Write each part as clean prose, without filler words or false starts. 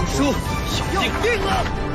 书要定了。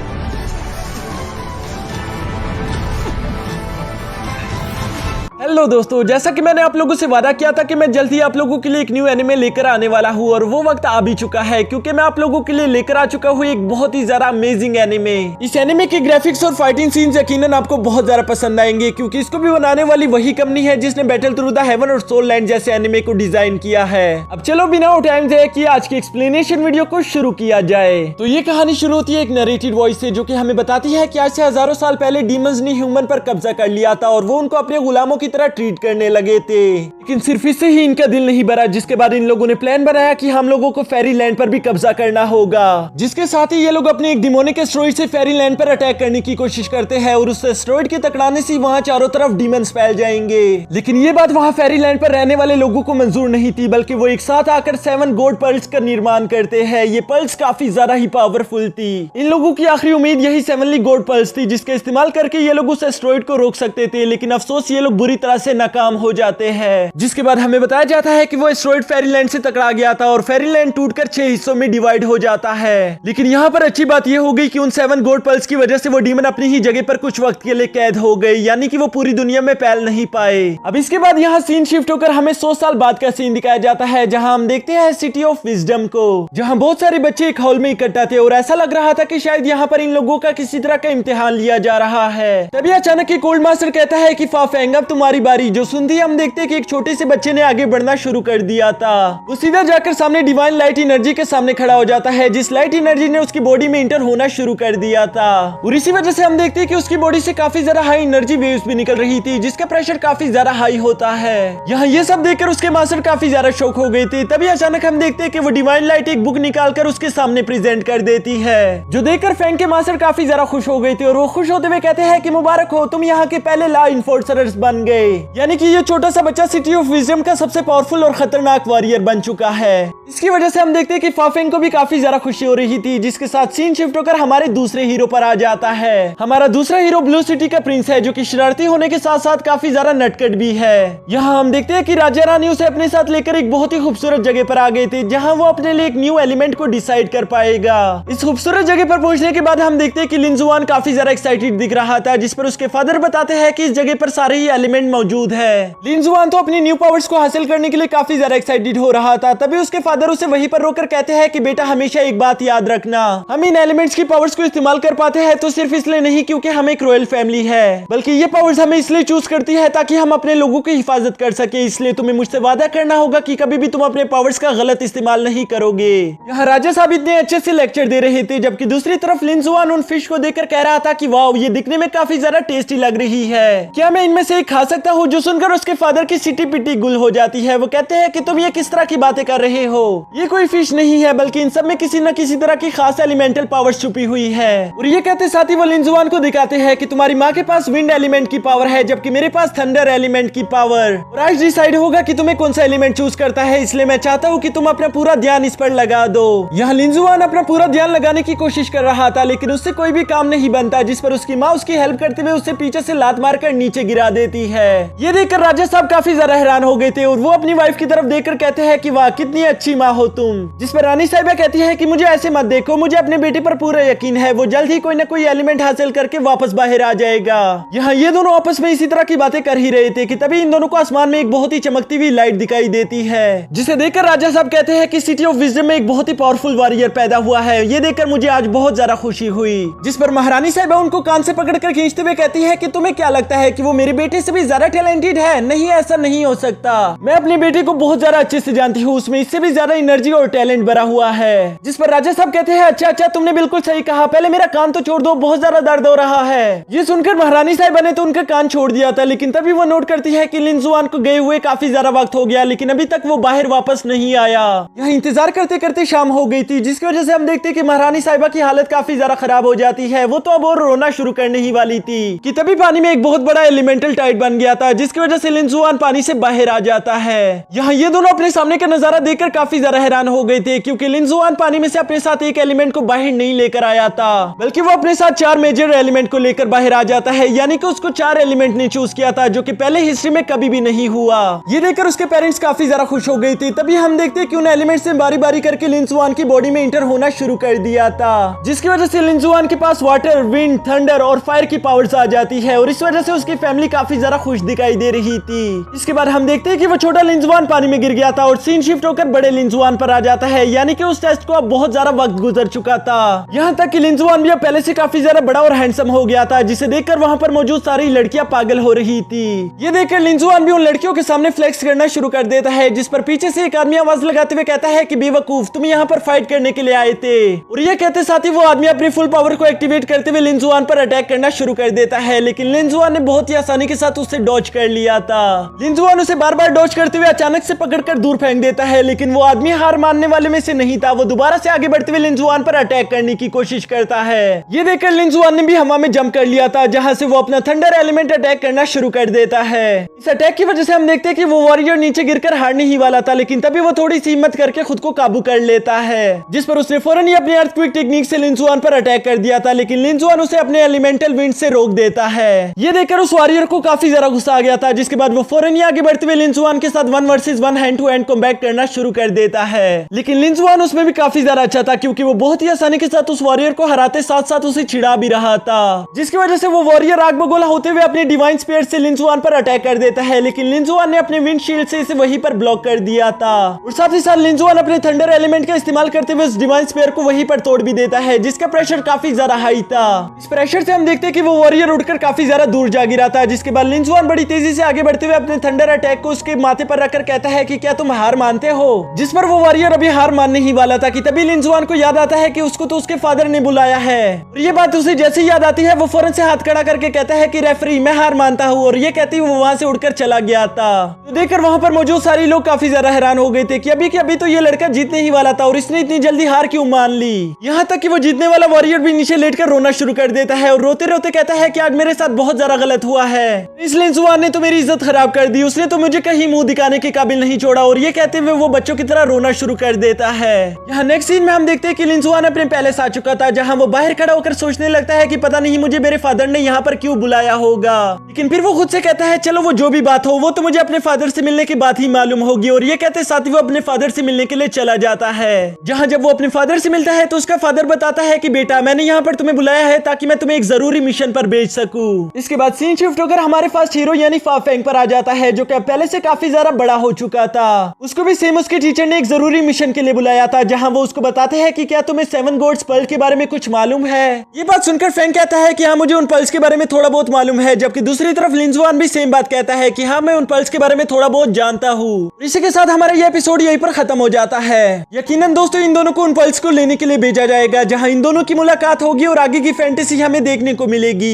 hello दोस्तों, जैसा कि मैंने आप लोगों से वादा किया था कि मैं जल्द ही आप लोगों के लिए एक न्यू एनिमे लेकर आने वाला हूँ और वो वक्त आ भी चुका है, क्योंकि मैं आप लोगों के लिए लेकर आ चुका हूँ एक बहुत ही ज्यादा अमेजिंग एनिमे। इस एनिमे के ग्राफिक्स और फाइटिंग सीन्स यकीनन आपको बहुत ज्यादा पसंद आएंगे, क्योंकि इसको भी बनाने वाली वही कंपनी है जिसने बैटल थ्रू द हेवन और सोल लैंड जैसे एनिमे को डिजाइन किया है। अब चलो बिना टाइम जाए कि आज की एक्सप्लेनेशन वीडियो को शुरू किया जाए। तो ये कहानी शुरू होती है एक नरेटेड वॉइस से, जो कि हमें बताती है कि आज से हजारों साल पहले डीमंस ने ह्यूमन पर कब्जा कर लिया था और वो उनको अपने गुलामों की तरह ट्रीट करने लगे थे। लेकिन सिर्फ इससे ही इनका दिल नहीं भरा, जिसके बाद इन लोगों ने प्लान बनाया कि हम लोगों को फेरी लैंड पर भी कब्जा करना होगा। जिसके साथ ही ये लोग अपने एक डिमोनिक एस्टेरॉइड से फेरी लैंड पर अटैक करने की कोशिश करते हैं और उस एस्टेरॉइड के टकराने से वहां चारों तरफ डीमंस फैल जाएंगे। लेकिन ये बात वहां फेरी लैंड पर रहने वाले लोगों को मंजूर नहीं थी, बल्कि वो एक साथ आकर 7 गोल्ड पर्ल्स का निर्माण करते हैं। ये पर्ल्स काफी ज्यादा ही पावरफुल थी। इन लोगों की आखिरी उम्मीद यही 7 गोल्ड पर्ल्स थी, जिसके इस्तेमाल करके ये लोग उस एस्टेरॉइड को रोक सकते थे। लेकिन अफसोस ये लोग बुरी तरह से नाकाम हो जाते हैं। जिसके बाद हमें बताया जाता है कि वो एस्टेरॉइड फेरीलैंड से टकरा गया था और फेरीलैंड टूटकर 6 हिस्सों में डिवाइड हो जाता है। लेकिन यहाँ पर अच्छी बात यह हो गई कि उन 7 गोल्ड पर्ल्स की वजह से वो डीमन अपनी ही जगह पर कुछ वक्त के लिए कैद हो गए, यानी कि वो पूरी दुनिया में फैल नहीं पाए। अब इसके बाद यहाँ सीन शिफ्ट होकर हमें 100 साल बाद का सीन दिखाया जाता है, जहाँ हम देखते हैं सिटी ऑफ विजडम को, जहाँ बहुत सारे बच्चे एक हॉल में इकट्ठा थे और ऐसा लग रहा था कि शायद यहाँ पर इन लोगों का किसी तरह का इम्तिहान लिया जा रहा है। तभी अचानक एक ओल्ड मास्टर कहता है कि फाफेंग अब तुम्हारी बारी। जो सुनती हम देखते कि एक छोटे से बच्चे ने आगे बढ़ना शुरू कर दिया था। वो सीधा जाकर सामने डिवाइन लाइट एनर्जी के सामने खड़ा हो जाता है, जिस लाइट एनर्जी ने उसकी बॉडी में इंटर होना शुरू कर दिया था। और इसी वजह से हम देखते हैं कि उसकी बॉडी से काफी ज्यादा हाई एनर्जी वेव्स भी निकल रही थी, जिसका प्रेशर काफी ज्यादा हाई होता है। यहाँ ये सब देखकर उसके मास्टर काफी ज्यादा शॉक हो गए थे। तभी अचानक हम देखते हैं कि वो डिवाइन लाइट एक बुक निकालकर उसके सामने प्रेजेंट कर देती है, जो देखकर फैंग के मास्टर काफी ज्यादा खुश हो गए थे और वो खुश होते हुए कहते हैं कि मुबारक हो, तुम यहाँ के पहले लॉ इन्फोर्सर्स बन गए। यानी कि ये छोटा सा बच्चा सिटी ऑफ विजडम का सबसे पावरफुल और खतरनाक वॉरियर बन चुका है। इसकी वजह से हम देखते हैं कि फाफेंग को भी काफी ज्यादा खुशी हो रही थी, जिसके साथ सीन शिफ्ट होकर हमारे दूसरे हीरो पर आ जाता है। हमारा दूसरा हीरो ब्लू सिटी का प्रिंस है, जो कि शरारती होने के साथ साथ काफी ज्यादा नटखट भी है। यहाँ हम देखते हैं कि राजा रानी उसे अपने साथ लेकर एक बहुत ही खूबसूरत जगह पर आ गए थे, जहाँ वो अपने लिए एक न्यू एलिमेंट को डिसाइड कर पाएगा। इस खूबसूरत जगह पर पहुंचने के बाद हम देखते हैं कि लिंजुआन काफी ज्यादा एक्साइटेड दिख रहा था, जिस पर उसके फादर बताते हैं कि इस जगह पर सारे ही एलिमेंट मौजूद है। लिंजुआन तो अपनी न्यू पावर्स को हासिल करने के लिए काफी ज्यादा एक्साइटेड हो रहा था। तभी उसके फादर उसे वहीं पर रोककर कहते हैं कि बेटा हमेशा एक बात याद रखना, हम इन एलिमेंट्स की पावर्स को इस्तेमाल कर पाते हैं तो सिर्फ इसलिए नहीं क्योंकि हम एक रॉयल फैमिली है, बल्कि ये पावर्स हमें इसलिए चूज करती है ताकि हम अपने लोगों की हिफाजत कर सके। इसलिए तुम्हें मुझसे वादा करना होगा कि कभी भी तुम अपने पावर्स का गलत इस्तेमाल नहीं करोगे। यहाँ राजा साहब इतने अच्छे से लेक्चर दे रहे थे, जबकि दूसरी तरफ लिंजुआन उन फिश को देखकर कह रहा था कि वाओ, ये दिखने में काफी ज्यादा टेस्टी लग रही है, क्या मैं इनमें से एक खा सकता हूँ? जो सुनकर उसके फादर की सिटी पिटी गुल हो जाती है। वो कहते हैं कि तुम ये किस तरह की बातें कर रहे हो, ये कोई फिश नहीं है, बल्कि इन सब में किसी न किसी तरह की खास एलिमेंटल पावर छुपी हुई है। और ये कहते साथ ही वो लिंजुआन को दिखाते हैं कि तुम्हारी माँ के पास विंड एलिमेंट की पावर है, जबकि मेरे पास थंडर एलिमेंट की पावर। और आज डिसाइड होगा कि तुम्हें कौन सा एलिमेंट चूज करता है, इसलिए मैं चाहता हूँ कि तुम अपना पूरा ध्यान इस पर लगा दो। यहाँ लिंजुआन अपना पूरा ध्यान लगाने की कोशिश कर रहा था, लेकिन उससे कोई भी काम नहीं बनता, जिस पर उसकी माँ उसकी हेल्प करते हुए उससे पीछे से लात मारकर नीचे गिरा देती है। ये देखकर राजा साहब काफी ज्यादा हैरान हो गए थे और वो अपनी वाइफ की तरफ देखकर कहते हैं कि वाह, कितनी अच्छी माँ हो तुम। जिस पर रानी साहिबा कहती है कि मुझे ऐसे मत देखो, मुझे अपने बेटे पर पूरा यकीन है, वो जल्द ही कोई न कोई एलिमेंट हासिल करके वापस बाहर आ जाएगा। यहाँ ये दोनों आपस में इसी तरह की बातें कर ही रहे थे कि तभी इन दोनों को आसमान में एक बहुत ही चमकती हुई लाइट दिखाई देती है, जिसे देखकर राजा साहब कहते हैं कि सिटी ऑफ विजडम में एक बहुत ही पावरफुल वॉरियर पैदा हुआ है। ये देखकर मुझे आज बहुत ज्यादा खुशी हुई। जिस पर महारानी साहिबा उनको कान से पकड़कर खींचते हुए कहती है कि तुम्हें क्या लगता है कि वो मेरे बेटे से भी ज्यादा टैलेंटेड है? नहीं, ऐसा नहीं हो सकता। मैं अपने बेटे को बहुत ज्यादा अच्छे से जानती हूँ, उसमें इससे भी ज्यादा एनर्जी और टैलेंट भरा हुआ है। जिस पर राजा साहब कहते हैं अच्छा अच्छा, तुमने बिल्कुल सही कहा, पहले मेरा कान तो छोड़ दो, बहुत ज्यादा दर्द हो रहा है। ये सुनकर महारानी साहिबा ने तो उनका कान छोड़ दिया था, लेकिन तभी वो नोट करती है कि लिंजुआन को गए हुए काफी ज्यादा वक्त हो गया, लेकिन अभी तक वो बाहर वापस नहीं आया। यहाँ इंतजार करते करते शाम हो गई थी, जिसकी वजह से हम देखते हैं कि महारानी साहिबा की हालत काफी ज्यादा खराब हो जाती है। वो तो अब और रोना शुरू करने ही वाली थी कि तभी पानी में एक बहुत बड़ा एलिमेंटल टाइड बन गया था, जिसकी वजह से लिन जुआन पानी से बाहर आ जाता है। यहाँ ये दोनों अपने सामने का नजारा देखकर काफी ज्यादा हैरान हो गए थे, क्योंकि लिन जुआन पानी में से अपने साथ एक एलिमेंट को बाहर नहीं लेकर आया था, बल्कि वो अपने साथ 4 मेजर एलिमेंट को लेकर बाहर आ जाता है। यानी कि उसको 4 एलिमेंट ने चूज किया था, जो कि पहले हिस्ट्री में कभी भी नहीं हुआ। ये देखकर उसके पेरेंट्स काफी ज्यादा खुश हो गए थे। तभी हम देखते हैं कि उन एलिमेंट्स ने बारी बारी करके लिन जुआन की बॉडी में इंटर होना शुरू कर दिया था, जिसकी वजह से लिन जुआन के पास वाटर, विंड, थंडर और फायर की पावर्स आ जाती है, और इस वजह से उसकी फैमिली काफी ज्यादा खुश दिखाई दे रही थी। इसके बाद हम देखते हैं कि वो छोटा लिन जुआन पानी में गिर गया था और सीन शिफ्ट होकर बड़े लिन जुआन पर आ जाता है। यानी कि उस टेस्ट को अब बहुत ज्यादा वक्त गुजर चुका था, यहाँ तक कि लिन जुआन भी अब पहले से काफी ज्यादा बड़ा और हैंडसम हो गया था, जिसे देखकर वहाँ पर मौजूद सारी लड़कियां पागल हो रही थी। ये देखकर लिन जुआन भी उन लड़कियों के सामने फ्लेक्स करना शुरू कर देता है, जिस पर पीछे से एक आदमी आवाज लगाते हुए कहता है कि बेवकूफ, तुम यहाँ पर फाइट करने के लिए आए थे। और ये कहते साथ ही वो आदमी अपनी फुल पावर को एक्टिवेट करते हुए लिन जुआन पर अटैक करना शुरू कर देता है, लेकिन लिन जुआन ने बहुत ही आसानी के साथ उससे डॉज कर लिया था। लिन जुआन उसे बार बार डॉज करते हुए अचानक से पकड़कर दूर फेंक देता है, लेकिन वो आदमी हार मानने वाले में से नहीं था। वो दोबारा से आगे बढ़ते हुए लिन जुआन पर अटैक करने की कोशिश करता है। ये देखकर लिन जुआन ने भी हवा में जंप कर लिया था, जहां से वो अपना थंडर एलिमेंट अटैक करना शुरू कर देता है। इस अटैक की वजह से हम देखते हैं कि वो वॉरियर नीचे गिरकर हारने ही वाला था, लेकिन तभी वो थोड़ी सी हिम्मत करके खुद को काबू कर लेता है, जिस पर उसने फौरन ही अपनी अर्थक्वेक टेक्निक से लिन जुआन पर अटैक कर दिया था, लेकिन लिन जुआन उसे अपने एलिमेंटल विंड से रोक देता है। ये देखकर उस वॉरियर को काफी ज्यादा गुस्सा आ गया था, जिसके बाद वो फौरन ही आगे बढ़ते हुए लिन जुआन के साथ 1 versus 1 hand to hand combat करना शुरू कर देता है। लेकिन लिन जुआन उसमें भी काफी ज्यादा अच्छा था, क्योंकि वो बहुत ही आसानी के साथ उस वॉरियर को हराते साथ साथ उसे छिड़ा भी रहा था, जिसकी वजह से वो वॉरियर आग बगोला होते हुए अपने डिवाइन स्पीयर से लिन जुआन पर अटैक कर देता है, लेकिन लिन जुआन ने अपने विंड शील्ड से इसे वहीं पर ब्लॉक कर दिया था। और साथ ही साथ लिन जुआन अपने थंडर एलिमेंट का इस्तेमाल करते हुए उस डिवाइन स्पीयर को वहीं पर तोड़ भी देता है, जिसका प्रेशर काफी ज्यादा हाई था। इस प्रेशर से हम देखते हैं कि वो वॉरियर उड़कर काफी ज्यादा दूर जा गिरा था, जिसके बाद लिन जुआन बड़ी तेजी से आगे बढ़ते हुए अपने थंडर अटैक को उसके माथे पर रखकर कहता है कि क्या तुम हार मानते हो, जिस पर वो वॉरियर अभी हार मानने ही वाला था कि तभी लिन जुआन को याद आता है कि उसको तो उसके फादर ने बुलाया है। और ये बात उसे जैसे ही याद आती है, वो फौरन से हाथ खड़ा करके कहता है कि रेफरी, मैं हार मानता हूँ, और ये कहती वो वहां से उड़कर चला गया था। तो देखकर वहां पर मौजूद सारे लोग काफी ज्यादा हैरान हो गए थे कि अभी तो ये लड़का जीतने ही वाला था और इसने इतनी जल्दी हार क्यों मान ली। यहाँ तक कि वो जीतने वाला वॉरियर भी नीचे लेटकर रोना शुरू कर देता है और रोते रोते कहता है कि आज मेरे साथ बहुत ज्यादा गलत हुआ है, इस लिन जुआन ने तो मेरी इज्जत खराब कर दी, उसने तो मुझे कहीं मुंह दिखाने के काबिल नहीं छोड़ा। और ये कहते हुए वो बच्चों की तरह रोना शुरू कर देता है। यहाँ नेक्स्ट सीन में हम देखते हैं कि लिन जुआन अपने पैलेस आ चुका था, जहाँ वो बाहर खड़ा होकर सोचने लगता है कि पता नहीं मुझे मेरे फादर ने यहाँ पर क्यों बुलाया होगा। लेकिन फिर वो खुद से कहता है चलो वो जो भी बात हो, वो तो मुझे अपने फादर से मिलने के बाद ही मालूम होगी। और ये कहते साथ ही वो अपने फादर से मिलने के लिए चला जाता है, जहाँ जब वो अपने फादर से मिलता है तो उसका फादर बताता है कि बेटा, मैंने यहाँ पर तुम्हें बुलाया है ताकि मैं तुम्हें एक जरूरी मिशन पर भेज सकूं। इसके बाद सीन शिफ्ट होकर हमारे फर्स्ट हीरो यानी फा फेंग पर आ जाता है, जो कि पहले से काफी ज्यादा बड़ा हो चुका था। उसको भी सेम उसके टीचर ने एक जरूरी मिशन के लिए बुलाया था, जहाँ वो उसको बताते हैं कि क्या तुम्हें 7 गॉड्स पर्ल के बारे में कुछ मालूम है। ये बात सुनकर फेंग कहता है कि हाँ, मुझे उन पर्ल्स के बारे में थोड़ा बहुत मालूम है, जबकि दूसरी तरफ लिन जुआन भी सेम बात कहता है कि हाँ, मैं उन पर्ल्स के बारे में थोड़ा बहुत जानता हूँ। इसी के साथ हमारा ये एपिसोड यहीं पर खत्म हो जाता है। यकीनन दोस्तों इन दोनों को उन पर्ल्स को लेने के लिए भेजा जाएगा, जहाँ इन दोनों की मुलाकात होगी और आगे की फैंटेसी हमें देखने को मिलेगी।